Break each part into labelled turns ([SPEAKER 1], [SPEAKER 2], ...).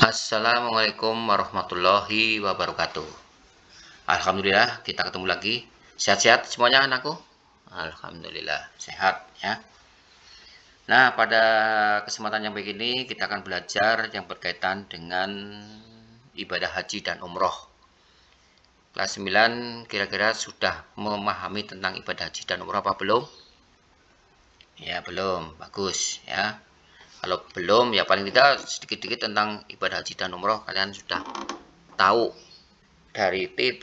[SPEAKER 1] Assalamualaikum warahmatullahi wabarakatuh. Alhamdulillah kita ketemu lagi. Sehat-sehat semuanya anakku? Alhamdulillah sehat ya. Nah, pada kesempatan yang begini kita akan belajar yang berkaitan dengan ibadah haji dan umroh. Kelas 9 kira-kira sudah memahami tentang ibadah haji dan umroh apa belum? Ya, belum. Bagus ya. Kalau belum, ya paling tidak sedikit-sedikit tentang ibadah haji dan umroh kalian sudah tahu dari TV,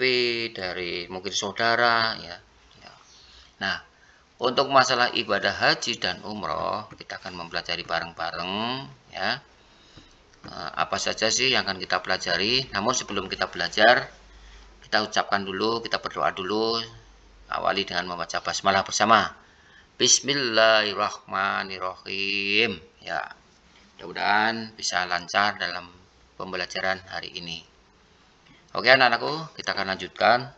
[SPEAKER 1] dari mungkin saudara ya. Nah, untuk masalah ibadah haji dan umroh kita akan mempelajari bareng-bareng ya. Apa saja sih yang akan kita pelajari? Namun sebelum kita belajar, kita ucapkan dulu, kita berdoa dulu. Awali dengan membaca basmalah bersama. Bismillahirrahmanirrahim. Ya, mudah-mudahan bisa lancar dalam pembelajaran hari ini. Oke anak-anakku, kita akan lanjutkan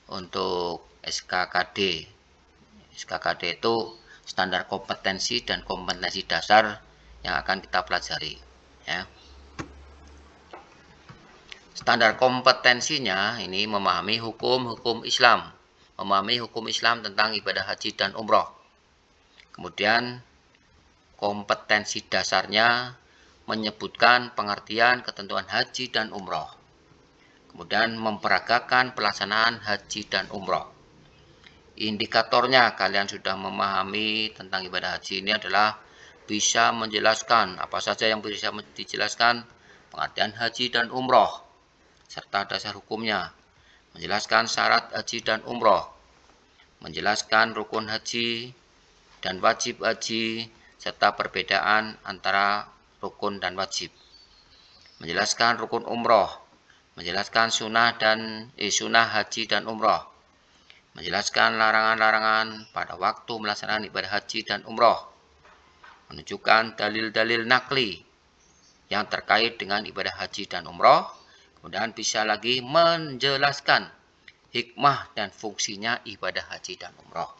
[SPEAKER 1] untuk SKKD. SKKD itu standar kompetensi dan kompetensi dasar yang akan kita pelajari ya. Standar kompetensinya ini memahami hukum-hukum Islam, memahami hukum Islam tentang ibadah haji dan umroh. Kemudian kompetensi dasarnya menyebutkan pengertian ketentuan haji dan umroh. Kemudian memperagakan pelaksanaan haji dan umroh. Indikatornya kalian sudah memahami tentang ibadah haji ini adalah bisa menjelaskan apa saja yang bisa dijelaskan pengertian haji dan umroh serta dasar hukumnya, menjelaskan syarat haji dan umroh, menjelaskan rukun haji dan wajib haji serta perbedaan antara rukun dan wajib, menjelaskan rukun umroh, menjelaskan sunnah haji dan umroh, menjelaskan larangan-larangan pada waktu melaksanakan ibadah haji dan umroh, menunjukkan dalil-dalil nakli yang terkait dengan ibadah haji dan umroh, kemudian bisa lagi menjelaskan hikmah dan fungsinya ibadah haji dan umroh.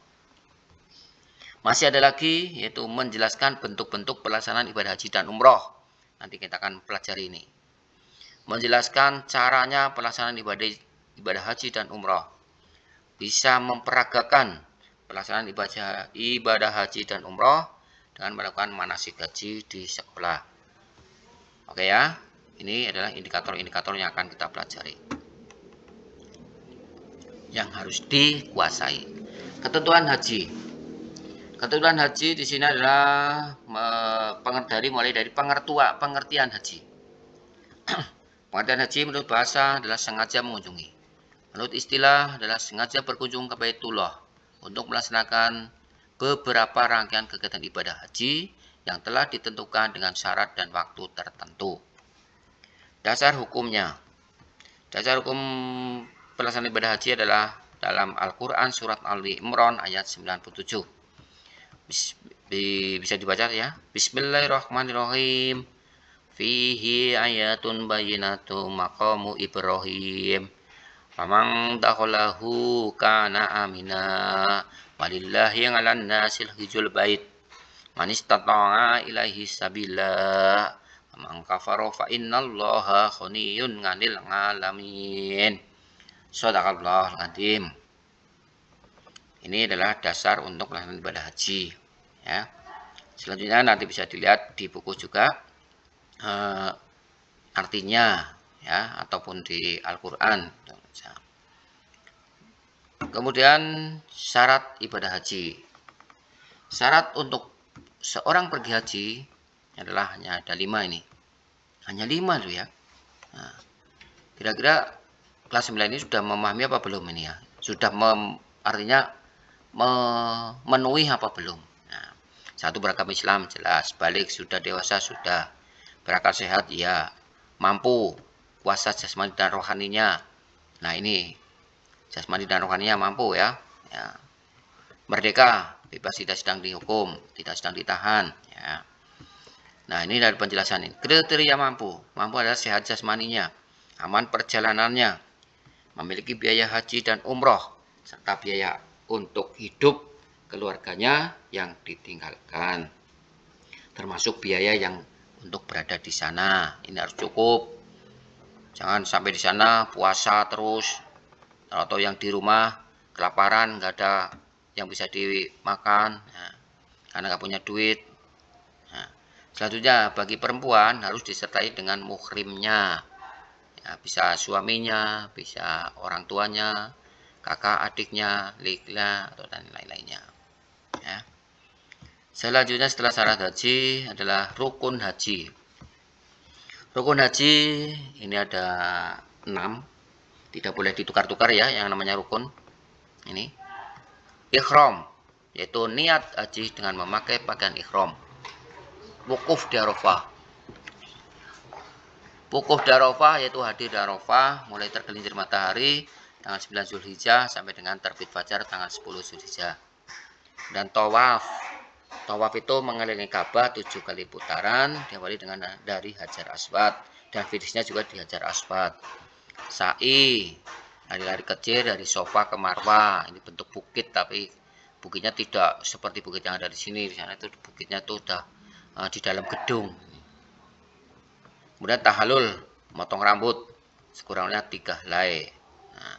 [SPEAKER 1] Masih ada lagi yaitu menjelaskan bentuk-bentuk pelaksanaan ibadah haji dan umroh. Nanti kita akan pelajari ini. Menjelaskan caranya pelaksanaan ibadah haji dan umroh. Bisa memperagakan pelaksanaan ibadah haji dan umroh dengan melakukan manasik haji di sekolah. Oke ya, ini adalah indikator-indikator yang akan kita pelajari. Yang harus dikuasai. Ketentuan haji. Ketentuan haji di sini adalah mulai dari pengertian haji. Pengertian haji menurut bahasa adalah sengaja mengunjungi. Menurut istilah adalah sengaja berkunjung ke Baitullah untuk melaksanakan beberapa rangkaian kegiatan ibadah haji yang telah ditentukan dengan syarat dan waktu tertentu. Dasar hukumnya. Dasar hukum pelaksanaan ibadah haji adalah dalam Al-Quran surat Ali Imran ayat 97. Bisa dibaca ya. Bismillahirrahmanirrahim. Fihi ayatun bayyinatun maqamu Ibrahim. Faman dakhalahu kana amina. Walillahi 'alan nasil hijjul bait. Man istata'a ilaihi sabila. Faman kafara fa innallaha ghaniyyun 'anil 'alamin. Shadaqallahul adzim. Ini adalah dasar untuk pelaksanaan ibadah haji ya. Selanjutnya nanti bisa dilihat di buku juga artinya ya, ataupun di Al-Qur'an. Kemudian syarat ibadah haji. Syarat untuk seorang pergi haji adalah hanya ada 5 ini. Hanya 5 loh ya. Nah, kira-kira kelas 9 ini sudah memahami apa belum ini ya? Sudah artinya memenuhi apa belum? Nah, 1 beragama Islam jelas, balik sudah dewasa sudah, berakal sehat ya, mampu, kuasa jasmani dan rohaninya. Nah ini jasmani dan rohaninya mampu ya. Merdeka, bebas, tidak sedang dihukum, tidak sedang ditahan ya. Nah ini dari penjelasan ini. Kriteria mampu adalah sehat jasmaninya, aman perjalanannya, memiliki biaya haji dan umroh serta biaya untuk hidup keluarganya yang ditinggalkan, termasuk biaya yang untuk berada di sana. Ini harus cukup. Jangan sampai di sana puasa terus, atau yang di rumah kelaparan, nggak ada yang bisa dimakan, nah, karena nggak punya duit. Nah, selanjutnya bagi perempuan harus disertai dengan muhrimnya, ya, bisa suaminya, bisa orang tuanya, kakak adiknya, ligla, atau dan lain-lainnya. Ya. Selanjutnya setelah syarat haji adalah rukun haji. Rukun haji ini ada 6, tidak boleh ditukar-tukar ya yang namanya rukun. Ini ihram, yaitu niat haji dengan memakai pakaian ihram. Wukuf di Arafah. Wukuf di Arafah yaitu hadir di Arafah mulai tergelincir matahari tanggal 9 Zulhijjah sampai dengan terbit fajar tanggal 10 Zulhijjah. Dan tawaf. Tawaf itu mengelilingi Ka'bah 7 kali putaran, diawali dengan dari Hajar Aswad dan finishnya juga di Hajar Aswad. Sa'i, lari-lari kecil dari Sofa ke Marwah. Ini bentuk bukit tapi bukitnya tidak seperti bukit yang ada di sini. Di sana itu bukitnya itu udah di dalam gedung. Kemudian tahalul, motong rambut sekurangnya 3 helai. Nah,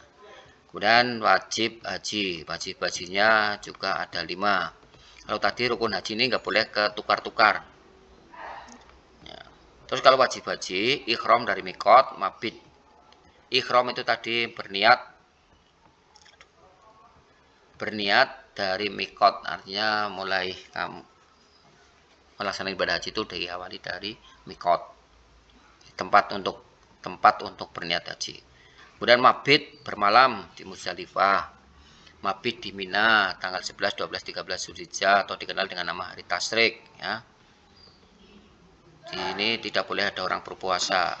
[SPEAKER 1] kemudian wajib haji, wajib hajinya juga ada 5. Kalau tadi rukun haji ini nggak boleh ketukar-tukar. Ya. Terus kalau wajib haji, ikhram dari mikot, mabit. Ikhram itu tadi berniat dari mikot, artinya mulai kamu melaksanakan ibadah haji itu diawali dari mikot, tempat untuk berniat haji. Kemudian mabit, bermalam di Muzdalifah. Mabit di Mina tanggal 11, 12, 13 Zulhijjah atau dikenal dengan nama hari Tasyrik, ya. Di ini tidak boleh ada orang berpuasa.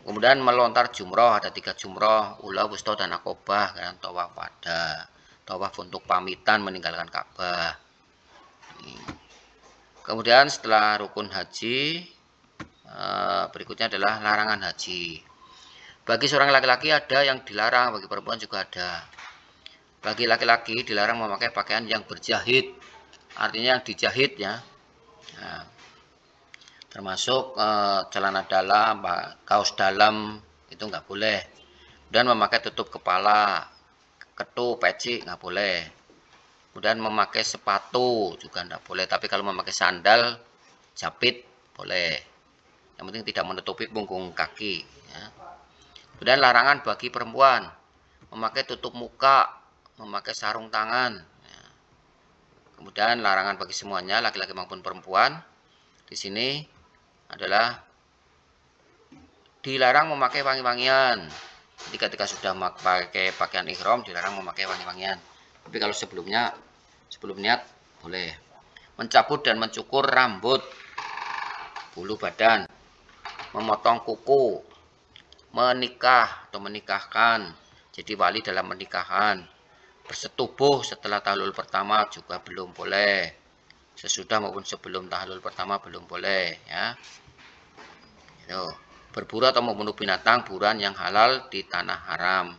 [SPEAKER 1] Kemudian melontar jumroh, ada 3 jumroh, ula, wusta, dan akobah, dan tawaf wada, tawaf untuk pamitan meninggalkan Ka'bah. Kemudian setelah rukun haji, berikutnya adalah larangan haji. Bagi seorang laki-laki ada yang dilarang, bagi perempuan juga ada. Bagi laki-laki dilarang memakai pakaian yang berjahit, artinya yang dijahit ya. Nah, termasuk celana dalam, kaos dalam itu nggak boleh. Dan memakai tutup kepala, ketu, peci nggak boleh. Kemudian memakai sepatu juga nggak boleh. Tapi kalau memakai sandal, japit boleh. Yang penting tidak menutupi punggung kaki. Ya. Kemudian larangan bagi perempuan memakai tutup muka, memakai sarung tangan. Ya. Kemudian larangan bagi semuanya, laki-laki maupun perempuan. Di sini adalah dilarang memakai wangi-wangian. Jadi ketika sudah pakai pakaian ihram dilarang memakai wangi-wangian. Tapi kalau sebelum niat boleh. Mencabut dan mencukur rambut, bulu badan, memotong kuku, menikah atau menikahkan, jadi wali dalam pernikahan. Bersetubuh setelah tahlul pertama juga belum boleh. Sesudah maupun sebelum tahlul pertama belum boleh, ya. Berburu atau membunuh binatang buruan yang halal di tanah haram.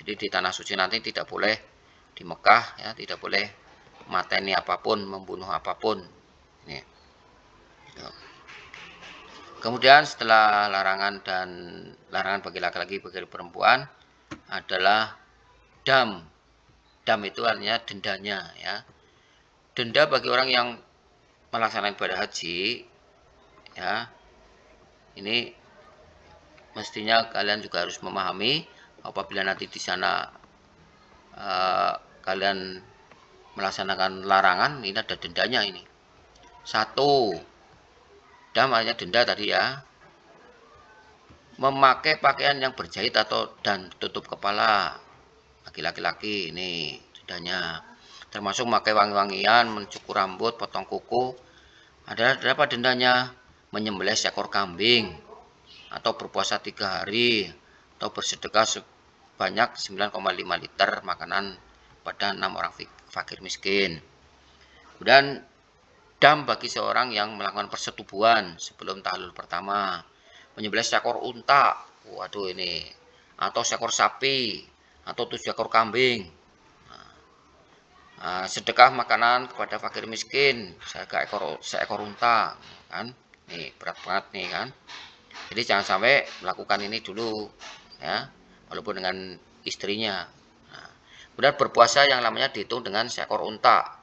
[SPEAKER 1] Jadi di tanah suci nanti tidak boleh di Mekah, ya, tidak boleh mateni apapun, membunuh apapun. Ini. Kemudian setelah larangan bagi laki-laki bagi perempuan adalah dam. Dam itu artinya dendanya, ya. Denda bagi orang yang melaksanakan ibadah haji, ya. Ini mestinya kalian juga harus memahami apabila nanti di sana kalian melaksanakan larangan, ini ada dendanya ini. 1, dam artinya denda tadi ya. Memakai pakaian yang berjahit dan tutup kepala bagi laki-laki, ini dendanya. Termasuk memakai wangi-wangian, mencukur rambut, potong kuku. Ada berapa dendanya? Menyembelih seekor kambing, atau berpuasa 3 hari, atau bersedekah sebanyak 9,5 liter makanan pada 6 orang fakir miskin. Kemudian dam bagi seorang yang melakukan persetubuhan sebelum tahlul pertama. Menyembelih seekor unta, waduh ini, atau seekor sapi, atau 7 ekor kambing. Sedekah makanan kepada fakir miskin, seekor unta, kan? Nih, berat banget nih kan. Jadi jangan sampai melakukan ini dulu ya, walaupun dengan istrinya. Nah, kemudian berpuasa yang namanya dihitung dengan seekor unta.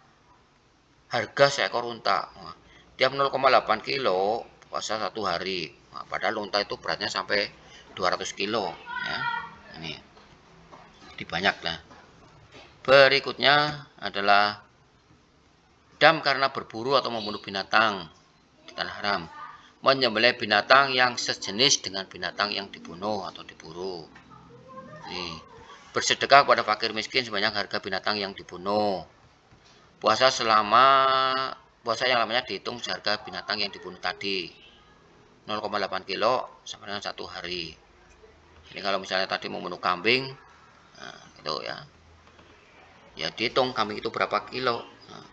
[SPEAKER 1] Harga seekor unta. Nah, tiap 0,8 kilo puasa 1 hari. Nah, padahal unta itu beratnya sampai 200 kilo ya. Ini dibanyak lah. Berikutnya adalah dam karena berburu atau membunuh binatang di tanah haram. Menyembelih binatang yang sejenis dengan binatang yang dibunuh atau diburu. Nih, bersedekah kepada fakir miskin sebanyak harga binatang yang dibunuh. Puasa yang namanya dihitung harga binatang yang dibunuh tadi. 0,8 kilo sampai dengan 1 hari. Ini kalau misalnya tadi membunuh kambing, nah, itu ya. Ya dihitung kambing itu berapa kilo. Nah,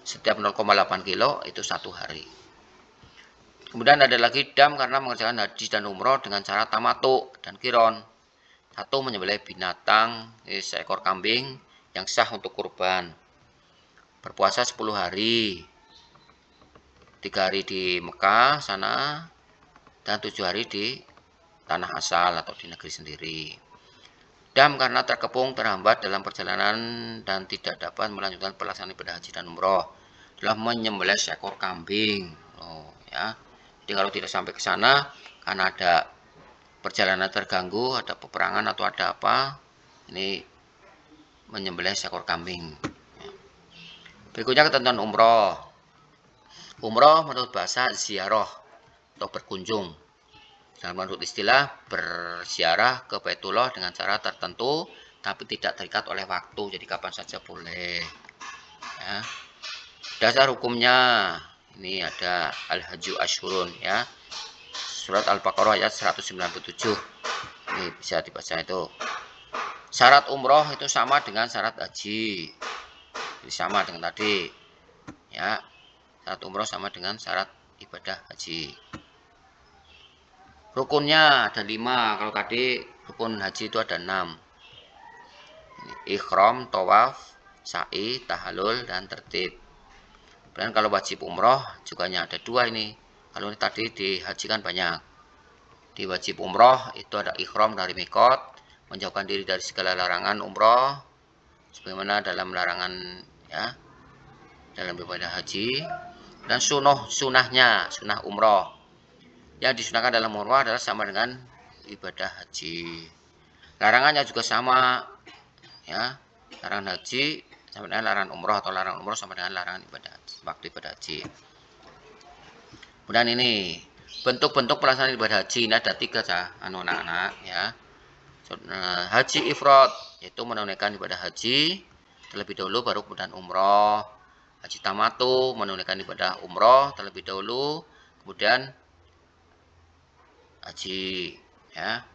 [SPEAKER 1] setiap 0,8 kilo itu 1 hari. Kemudian ada lagi dam karena mengerjakan haji dan umroh dengan cara tamatu dan kiron. Satu, menyembelih binatang seekor kambing yang sah untuk kurban. Berpuasa 10 hari. 3 hari di Mekah sana dan 7 hari di tanah asal atau di negeri sendiri. Dam karena terkepung, terhambat dalam perjalanan dan tidak dapat melanjutkan pelaksanaan ibadah haji dan umroh adalah menyembelih seekor kambing. Oh, ya. Jadi kalau tidak sampai ke sana karena ada perjalanan terganggu, ada peperangan atau ada apa, ini menyembelih seekor kambing. Berikutnya ketentuan umroh. Umroh menurut bahasa ziarah atau berkunjung. Dan menurut istilah berziarah ke Baitullah dengan cara tertentu tapi tidak terikat oleh waktu, jadi kapan saja boleh. Ya. Dasar hukumnya ini ada Al-Hajju Ashurun ya. Surat Al-Baqarah ayat 197. Ini bisa dibaca itu. Syarat umroh itu sama dengan syarat haji. Jadi sama dengan tadi. Ya. Syarat umroh sama dengan syarat ibadah haji. Rukunnya ada 5. Kalau tadi rukun haji itu ada 6. Ikhram, tawaf, sa'i, tahallul, dan tertib. Dan kalau wajib umroh juga ada 2 ini. Kalau ini tadi dihajikan banyak. Di wajib umroh itu ada ikhram dari mikot, menjauhkan diri dari segala larangan umroh, sebagaimana dalam larangan ya dalam ibadah haji. Dan sunah umroh yang disunahkan dalam umroh adalah sama dengan ibadah haji. Larangannya juga sama ya, larangan haji sama dengan larangan umroh atau larangan umroh sama dengan larangan ibadah waktu ibadah haji. Kemudian ini bentuk-bentuk pelaksanaan ibadah haji ini ada 3 anak-anak ya. Haji ifrad yaitu menunaikan ibadah haji terlebih dahulu baru kemudian umroh. Haji tamatu menunaikan ibadah umroh terlebih dahulu kemudian haji ya.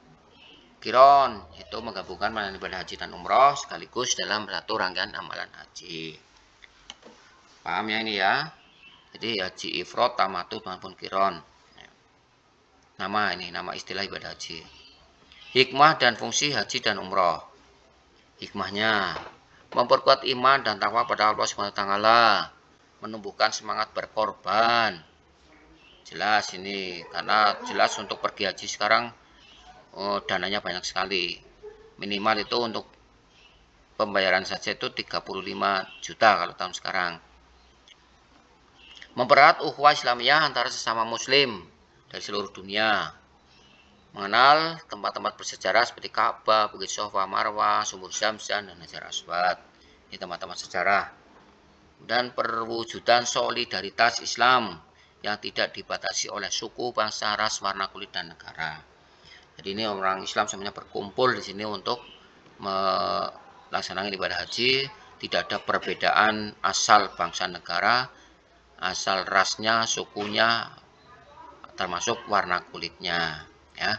[SPEAKER 1] Kiron itu menggabungkan menunaikan ibadah haji dan umroh sekaligus dalam satu rangkaian amalan haji. Paham ya ini ya? Jadi haji ifrad, tamatu maupun kiron. Nama istilah ibadah haji. Hikmah dan fungsi haji dan umroh. Hikmahnya memperkuat iman dan takwa pada Allah SWT, menumbuhkan semangat berkorban. Jelas ini karena jelas untuk pergi haji sekarang dananya banyak sekali. Minimal itu untuk pembayaran saja itu 35 juta kalau tahun sekarang. Mempererat ukhuwah Islamiyah antara sesama muslim dari seluruh dunia. Mengenal tempat-tempat bersejarah seperti Ka'bah, Bukit Sofa, Marwah, Sumur Zamzam, dan Hajar Aswad. Ini tempat-tempat sejarah. Dan perwujudan solidaritas Islam yang tidak dibatasi oleh suku, bangsa, ras, warna kulit, dan negara. Jadi ini orang Islam semuanya berkumpul di sini untuk melaksanakan ibadah haji. Tidak ada perbedaan asal bangsa negara, asal rasnya, sukunya, termasuk warna kulitnya ya.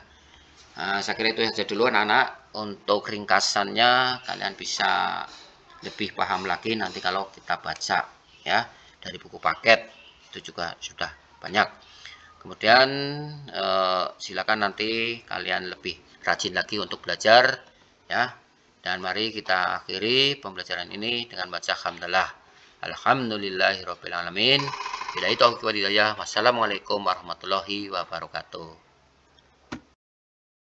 [SPEAKER 1] Nah, saya kira itu saja dulu anak-anak. Untuk ringkasannya kalian bisa lebih paham lagi nanti kalau kita baca ya dari buku paket, itu juga sudah banyak. Kemudian silakan nanti kalian lebih rajin lagi untuk belajar ya. Dan mari kita akhiri pembelajaran ini dengan baca hamdalah. Alhamdulillahirabbil alamin. Bila itu aku hidayah. Wassalamualaikum warahmatullahi wabarakatuh.